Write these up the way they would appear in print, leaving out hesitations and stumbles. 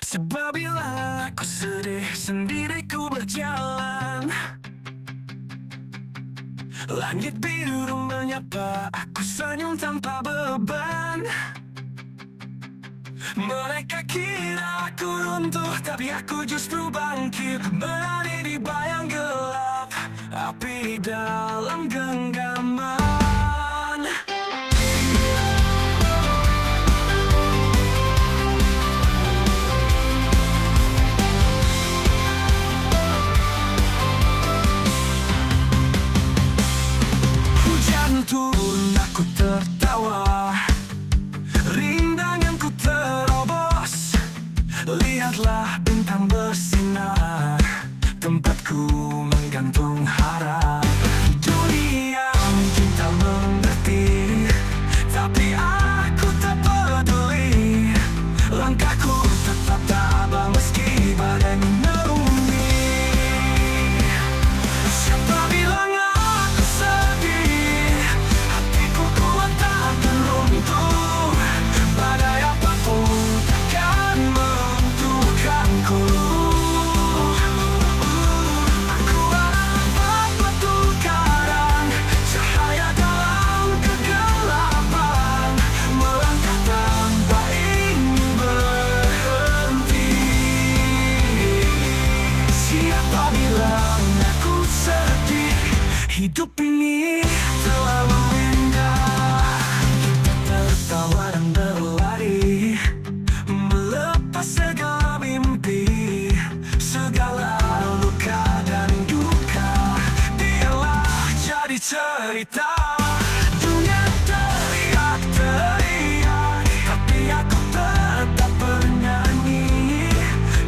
Sebab bila aku sedih sendiri ku berjalan, langit biru menyapa aku senyum tanpa beban. Mereka kira aku runtuh, tapi aku justru bangkit, berani di bayang gelap, api dalam genggaman. Hujan turun, aku tertawa, rindanganku terobos. Lihatlah bintang bersinar, tempatku menggantung harap. Dunia mungkin tak mengerti, tapi aku tak peduli. Langkahku tetap tabah meski badai menaungi. Siapa bilang aku sedih, hatiku kuat takkan runtuh. Badai apapun takkan menentukanku. Aku adalah batu karang, cahaya dalam kegelapan, melangkah tanpa ingin berhenti. Siapa bilang aku sedih, hidup ini terlalu indah. Kita tertawa dan berlari, melepas segala mimpi, segala luka dan duka. Biarlah jadi cerita. Dunia teriak-teriak, tapi aku tetap bernyanyi.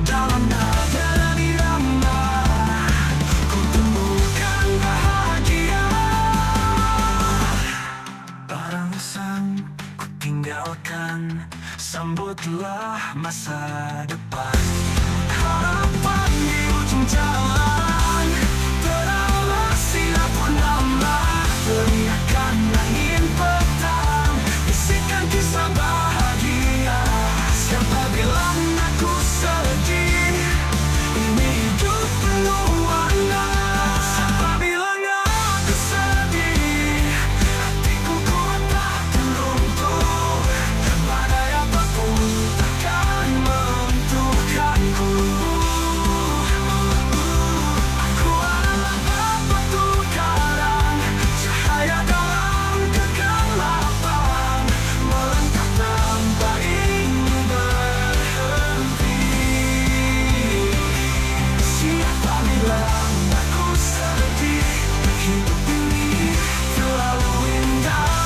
Dalam nada dan irama, ku temukan bahagia. Barang ku tinggalkan, sambutlah masa depan. Harapan di ujung jalan, teranglah sinar purnama. Teriakan angin petang, bisikan kisah bahagia. Siapa bilang aku sedih, ini hidup penuh warna. Siapa bilang aku sedih, hatiku kuat takkan runtuh. Badai apapun takkan menentukanku. Aku adalah batu karang, cahaya dalam kegelapan, melangkah tanpa ingin berhenti. Siapa bilang aku sedih, hidup ini terlalu indah.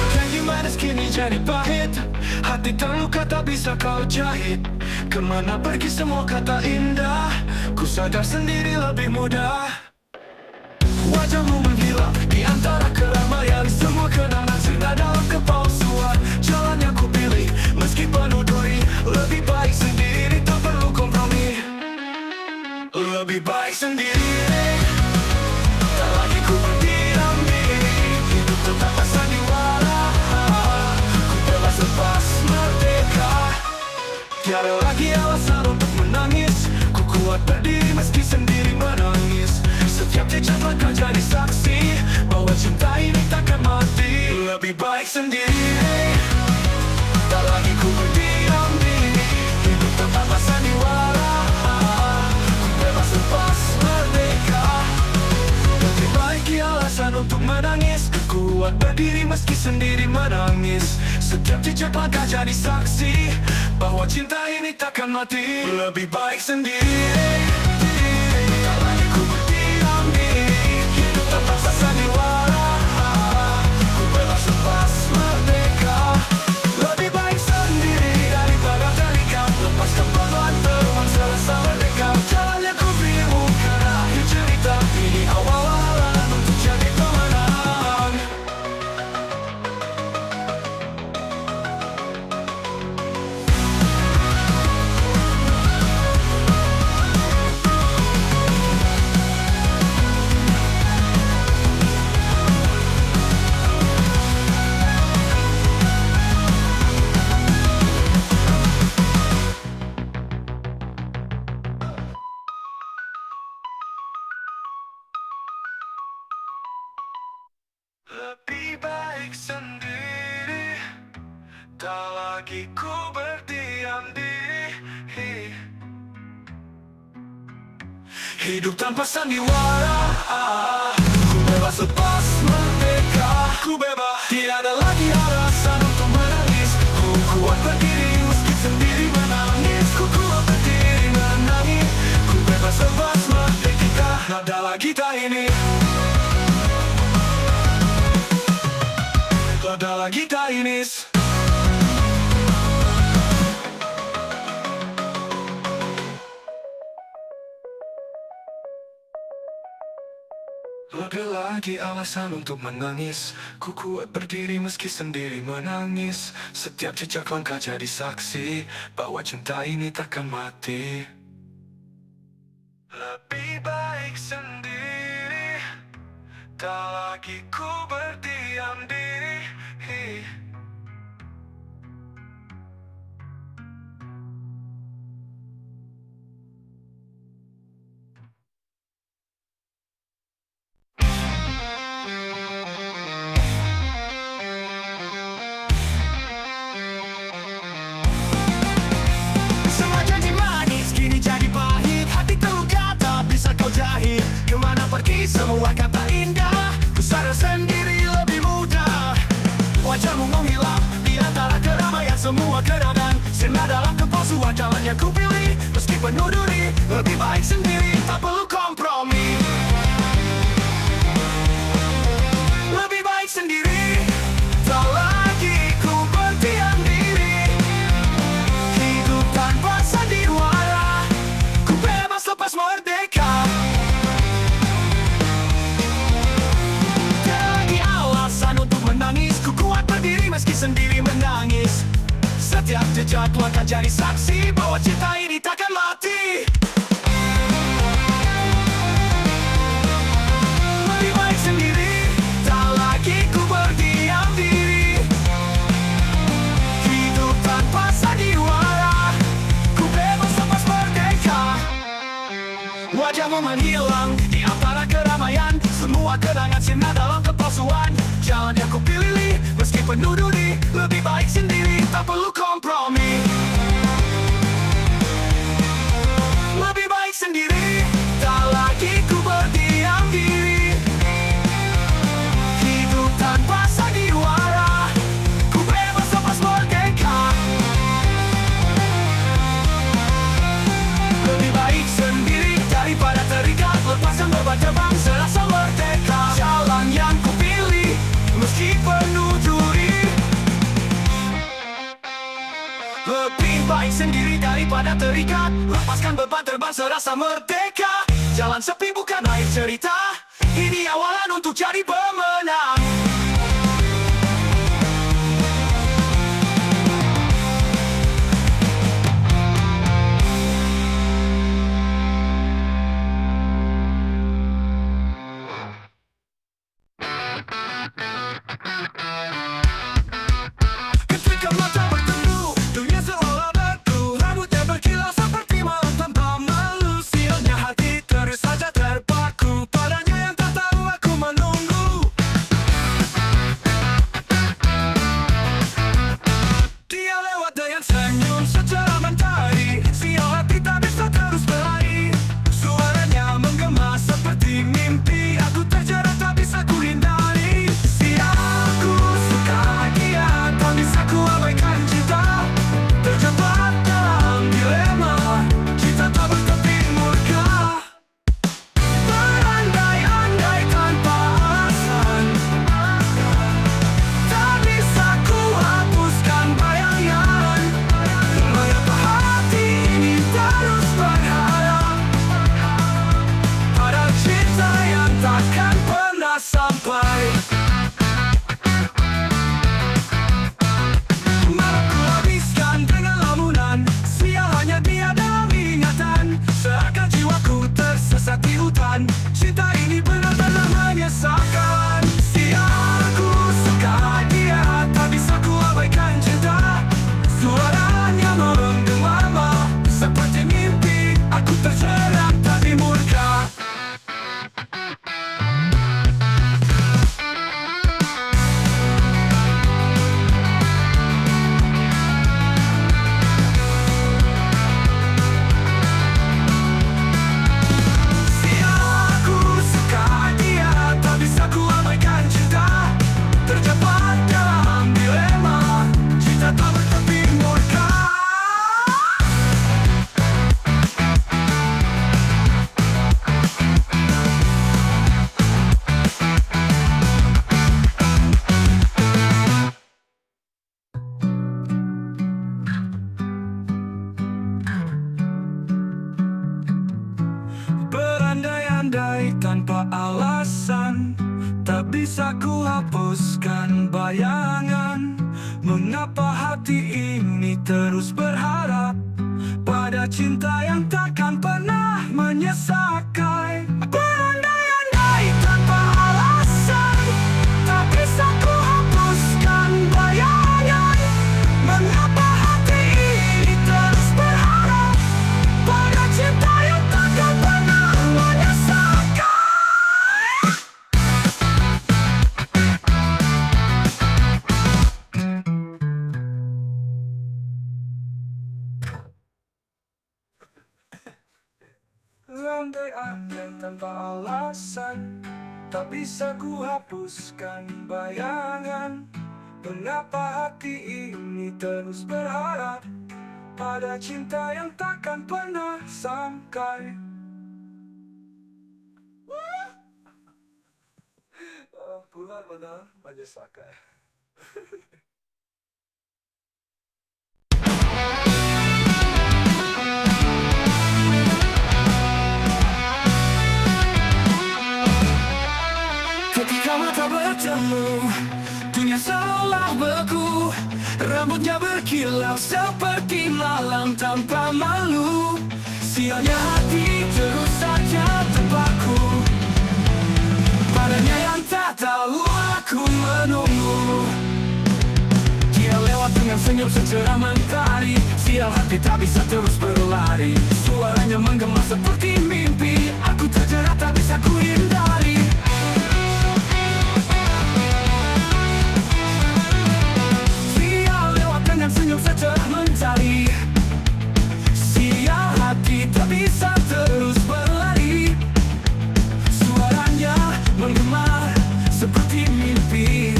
Janji manis kini jadi pahit, hati terluka tak bisa kau jahit. Kemana pergi semua kata indah, ku sadar sendiri lebih mudah. Wajahmu menghilang di antara keramaian, semua kenangan sirna dalam kepalsuan. Jalan yang ku pilih meski penuh duri, lebih baik sendiri, tak perlu kompromi. Lebih baik sendiri, tak lagi ku berdiam diri. Hidup tetap sandiwara, ku bebas lepas merdeka. Tiada lagi alasan untuk menangis, ku kuat berdiri meski sendiri menangis. Setiap jejak langkah jadi saksi bahwa cinta ini takkan mati. Lebih baik sendiri, tak lagi ku berdiam diri. Hidup tanpa sandiwara, ku bebas lepas merdeka. Lebih baik alasan untuk menangis, ku kuat berdiri meski sendiri menangis. Setiap jejak langkah jadi saksi bahwa cinta ini takkan mati. Lebih baik sendiri, tak lagi ku berdiam diri. Hidup tanpa sandiwara, ku bebas lepas merdeka. Lebih baik sendiri daripada terikat, lepaskan lagi ku berdiam diri. Hidup tanpa sandiwara, ku bebas lepas merdeka. Ku bebas, tiada lagi alasan untuk menangis. Ku kuat berdiri meski sendiri menangis. Ku kuat berdiri menangis. Ku bebas lepas merdeka. Nada lagi tak ini, nada lagi tak ini. Ada lagi alasan untuk menangis. Ku kuat berdiri meski sendiri menangis. Setiap jejak langkah jadi saksi bahwa cinta ini takkan mati. Lebih baik sendiri, tak lagi ku berdiam diri. Semua janji manis kini jadi pahit. Hati terluka tak bisa kau jahit. Kemana pergi semua kata indah. Ku sadar sendiri lebih mudah. Wajahmu menghilang di antara keramaian semua kenangan. Sinar dalam kepalsuan jalan yang ku pilih. Meski penuh duri, lebih baik sendiri, tak perlu kompromi. Lebih baik sendiri, tak lagi ku berdiam diri. Hidup tanpa sandiwara, ku bebas lepas merdeka. Tiada lagi alasan untuk menangis. Ku kuat berdiri meski sendiri menangis. Setiap jejak langkah jadi saksi bahwa cinta ini takkan mati. Lebih baik sendiri, tak lagi ku berdiam diri. Hidup tanpa sandiwara, ku bebas lepas merdeka. Wajahmu menghilang di antara keramaian. Semua kenangan sinar dalam kepalsuan. Jalan yang ku pilih meski penuh duri. Lebih baik sendiri, tak perlu kompromi. Lebih baik sendiri, tak lagi ku berdiam diri. Hidup tanpa sandiwara, ku bebas lepas merdeka. Lebih baik sendiri daripada terikat. Lepaskan beban terbang serasa merdeka. Jalan yang ku pilih meski penuh duri. Lebih baik sendiri daripada terikat. Lepaskan beban terbang serasa merdeka. Jalan sepi bukan akhir cerita. Ini awalan untuk jadi pemenang. Ketika mata bertemu, dunia seolah berteduh. Rambutnya berkilau seperti malam tanpa malu. Sialnya hati terus saja terpaku padanya yang tak tahu aku menunggu. bisa ku hapuskan bayangan. Mengapa hati ini terus berharap pada cinta yang takkan pernah menyesakkan. Berandai-andai tanpa alasan, tak bisa ku hapuskan bayangan. Mengapa hati ini terus berharap pada cinta yang takkan pernah menyesakkan. Berandai-andai tanpa alasan, tak bisa ku hapuskan bayangan. Mengapa hati ini terus berharap pada cinta yang takkan pernah sampai. Benar-benar menyesakkan. Ketika mata bertemu, dunia seolah beku. Rambutnya berkilau seperti malam tanpa malu. Sialnya hati terus saja terpaku padanya yang tak tahu aku menunggu. Dia lewat dengan senyum secerah mentari. Sial hati tak bisa terus berlari. Suaranya menggema seperti mimpi. Aku terjerat tak bisa ku hindari. Senyum secerah mentari. Sial hati tak bisa terus berlari. Suaranya menggema seperti mimpi.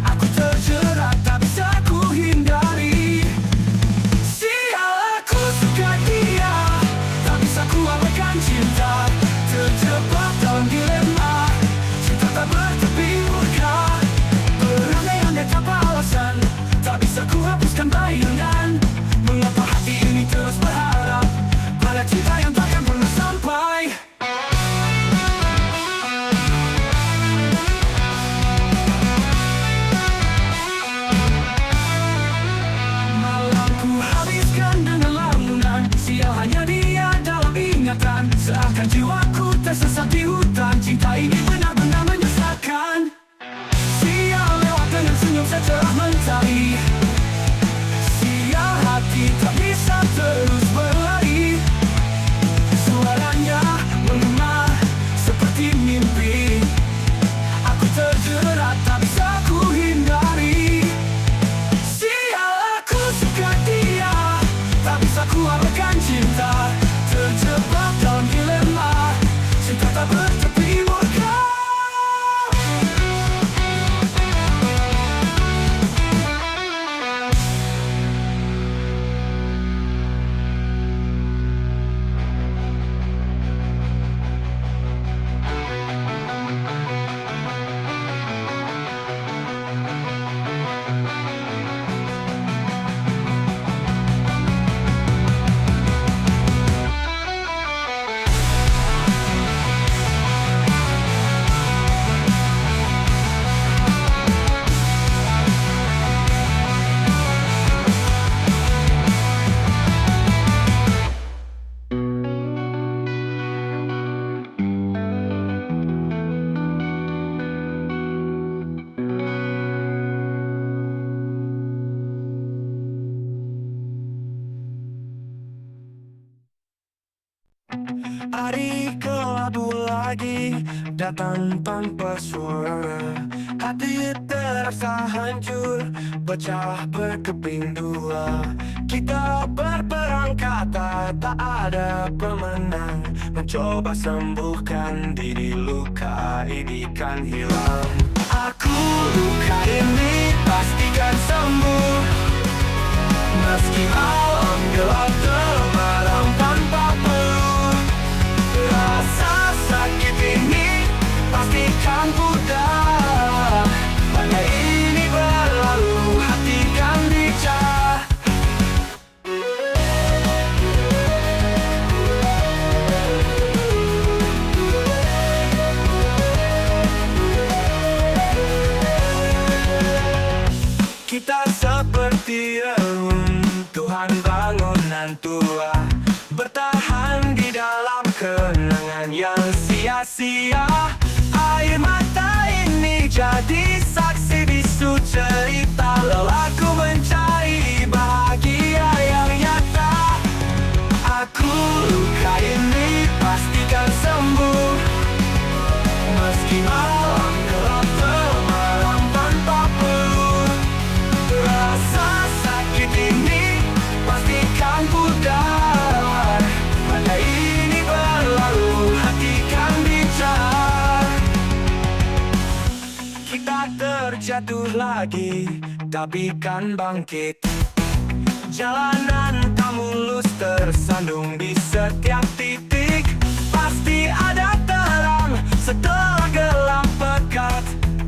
Aku terjerat tak bisa ku hindari. Sial aku suka dia, tak bisa ku abaikan cinta. Terjebak dalam dilema, cinta tak bertepi murka. Berandai-andai tanpa alasan, tak bisa ku hapuskan bayangan. Mengapa hati ini terus berharap pada cinta yang takkan pernah sampai. Malam ku habiskan dengan lamunan. Sial hanya dia dalam ingatan. Seakan jiwaku tersesat di hutan. Cinta ini benar-benar menyesatkan. Sial lewat dengan senyum secerah mentari. Sial hati tak bisa terus berlari. Suaranya menggema seperti mimpi. Aku terjerat tak bisa ku hindari. Sial aku suka dia, tak bisa ku abaikan cinta. Terjebak dalam dilema, cinta tak bertepi murka. Hari kelabu lagi datang tanpa suara. Hati terasa hancur, pecah berkeping dua. Kita berperang kata, tak ada pemenang. Mencoba sembuhkan diri, luka ini kan hilang. Aku luka ini pastikan sembuh. Meski malam gelap termalam tanpa peluh. Rasa sakit ini pastikan pudar. Badai ini berlalu, hati kan dicah. tua, bertahan di dalam kenangan yang sia-sia. Air mata ini jadi saksi bisu cerita lelahku mencari bahagia yang nyata. Aku luka ini pastikan sembuh, meski malam gelap temaram tanpa peluh. Rasa sakit ini pastikan pudar, badai ini berlalu, hati kan bicara. Kita terjatuh lagi, tapi kan bangkit. Jalanan tak mulus, tersandung di setiap titik. Pasti ada terang setelah gelap pekat.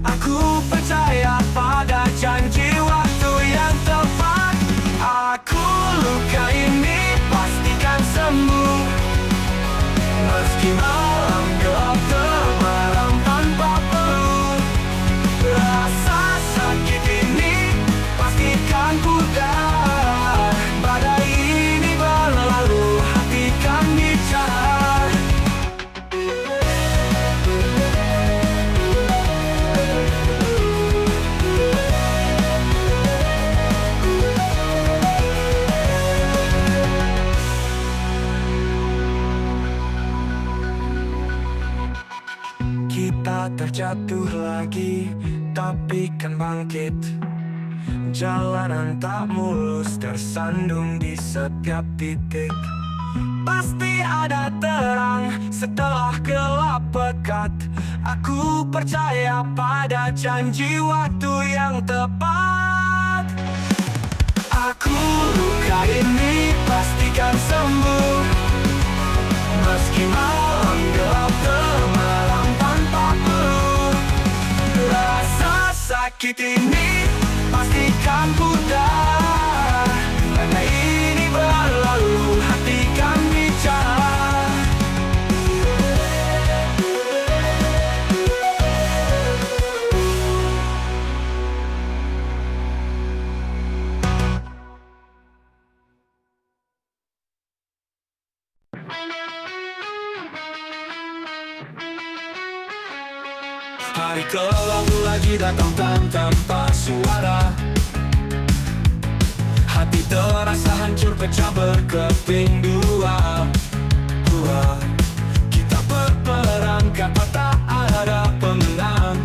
Aku percaya pada janji waktu yang tepat. Aku luka ini pastikan sembuh, meski malam gelap temaram tanpa peluh. Rasa sakit ini pastikan pudar, badai ini berlalu, hati kan bicara. Kita terjatuh lagi, tapi kan bangkit. Jalanan tak mulus, tersandung di setiap titik. Pasti ada terang setelah gelap pekat. Aku percaya pada janji waktu yang tepat. Aku luka ini pastikan sembuh, meski malam gelap temaram tanpa peluh. Rasa sakit ini pastikan pudar, badai ini berlalu, hati kan bicara. Hari kelam lagi datang tanpa suara. Hati terasa hancur, pecah berkeping dua. Kita berperang, kata tak ada pemenang.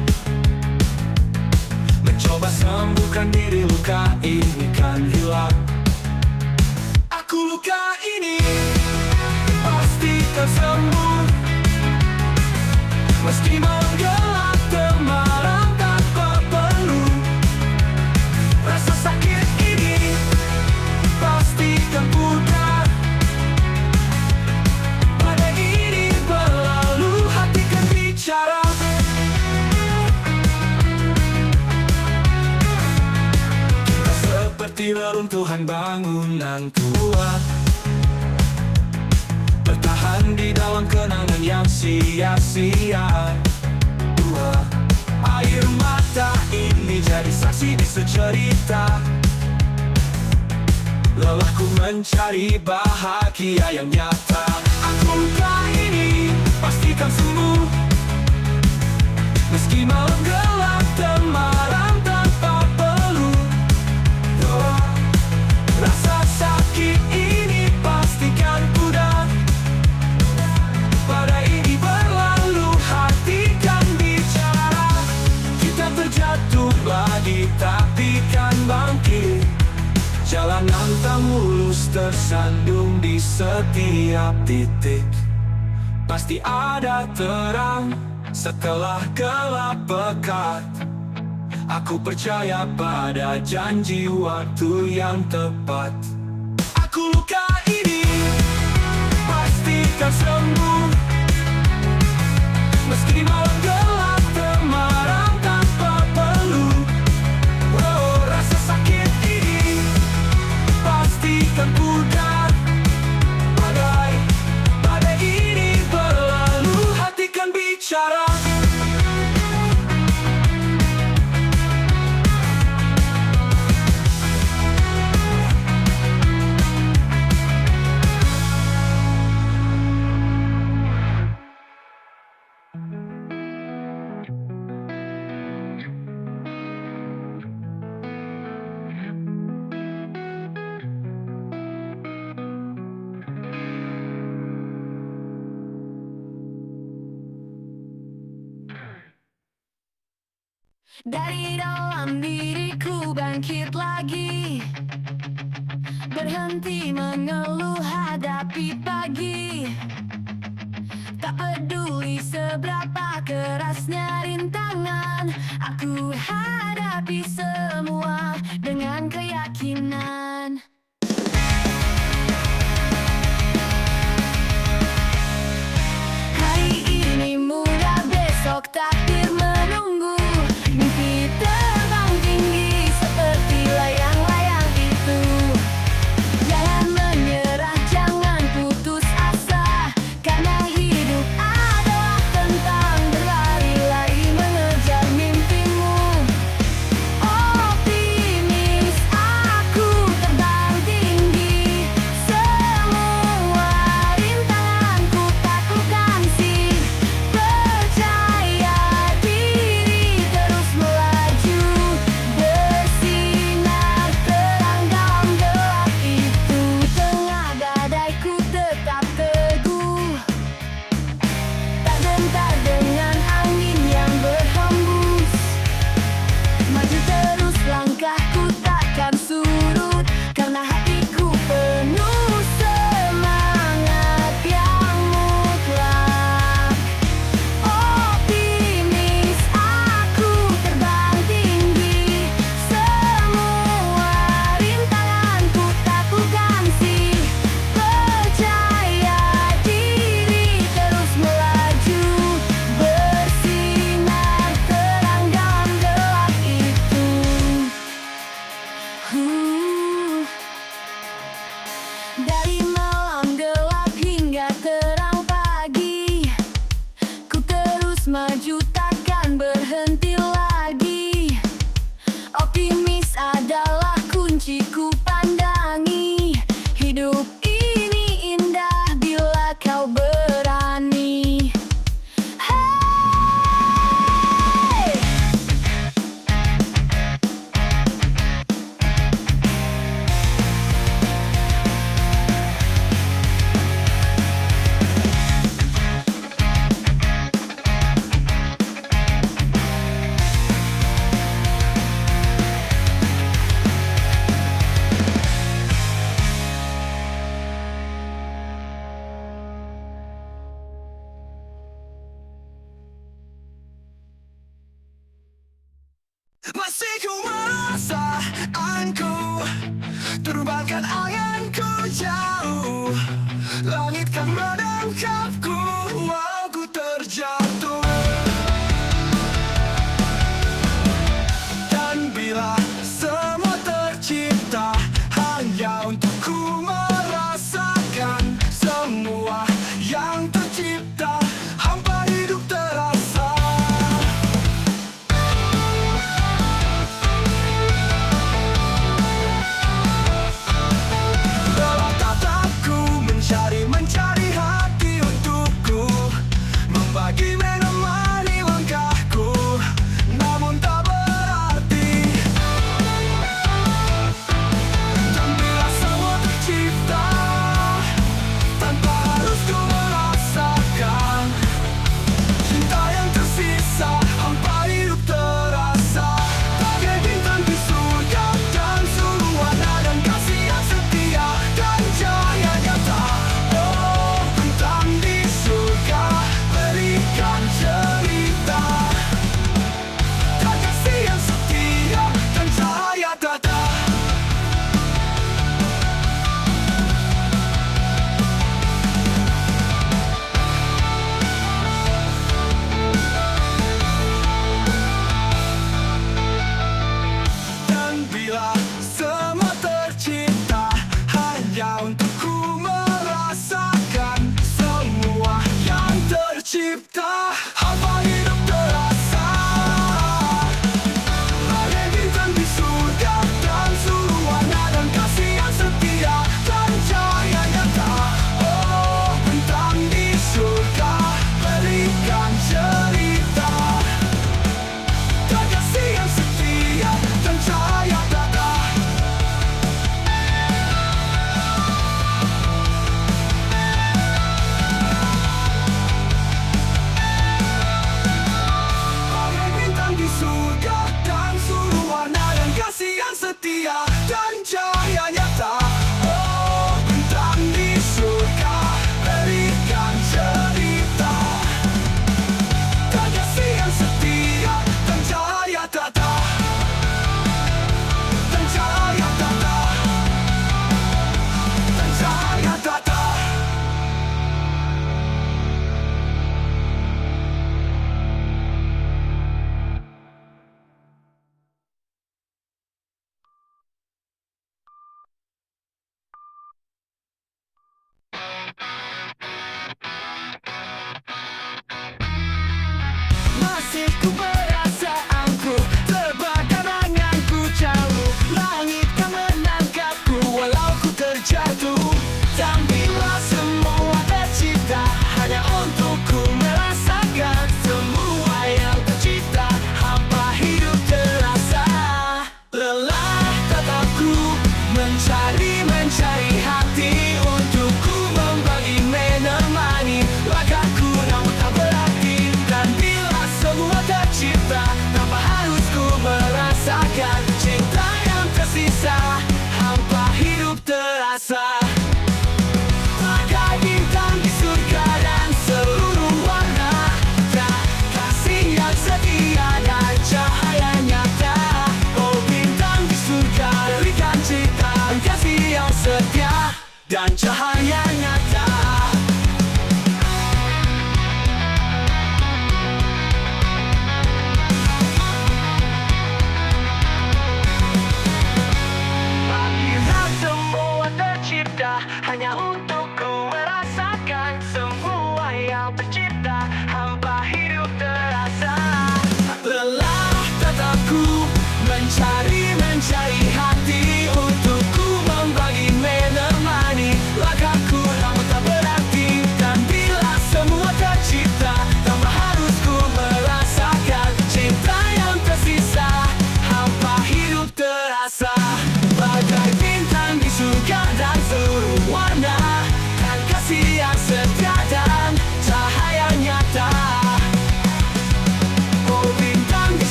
Mencoba sembuhkan diri, luka ini kan hilang. Aku luka ini pasti tersembuh, meski menggelap temaram tanpa peluh. Rasa sakit ini pasti kan pudar, badai ini berlalu, hati kan bicara. Kita seperti reruntuhan bangunan tua, bertahan di dalam kenangan yang sia-sia. Air mata ini jadi saksi di secerita. Lelahku mencari bahagia yang nyata. Aku luka ini pastikan sembuh, meski malam gelap temaram tanpa peluh. Rasa sakit ini pastikan pudar, badai ini berlalu, hati kan bicara. Kita terjatuh lagi, tapi kan bangkit. Jalanan tak mulus, tersandung di setiap titik. Pasti ada terang setelah gelap pekat. Aku percaya pada janji waktu yang tepat. Aku luka ini pastikan sembuh, meski malam gelap temaram tanpa peluh. Rasa sakit ini pastikan pudar, badai ini berlalu, hati kan bicara. Dari dalam diriku bangkit lagi, berhenti mengeluh hadapi pagi. Tak peduli seberapa kerasnya rintangan, aku hadapi semua dengan keyakinan. Hari ini mudah, besok takdir menunggu. Mimpi terbang tinggi seperti layang-layang itu. Jangan menyerah, jangan putus asa, karena hidup adalah tentang berlari-lari mengejar mimpimu. Optimis aku terbang tinggi, semua rintanganku taklukkan sih. Percaya diri, terus melaju, bersinar terang dalam gelap itu. Tengah badaiku tetap teguh, tak gentar dengan angin yang berhembus. Maju terus, langkahku takkan surut, karena hatiku penuh semangat yang mutlak. Optimis aku terbang tinggi, semua rintanganku taklukkan sih. Percaya diri, terus melaju, bersinar terang dalam gelap itu. Dari malam gelap hingga terang pagi, ku terus maju, takkan berhenti lagi. Optimis adalah kunciku, pandangi. Hidup ini indah bila kau berani. Hey! Masih ku merasaanku, terbangkan anganku jauh. Langit kan menangkapku walau ku terjatuh. Dan bila semua tercipta hanya untukku merasakan semua yang tercipta, hampa hidup terasa. Dalam tatapku mencari hati untuk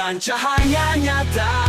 dan cahaya nyata.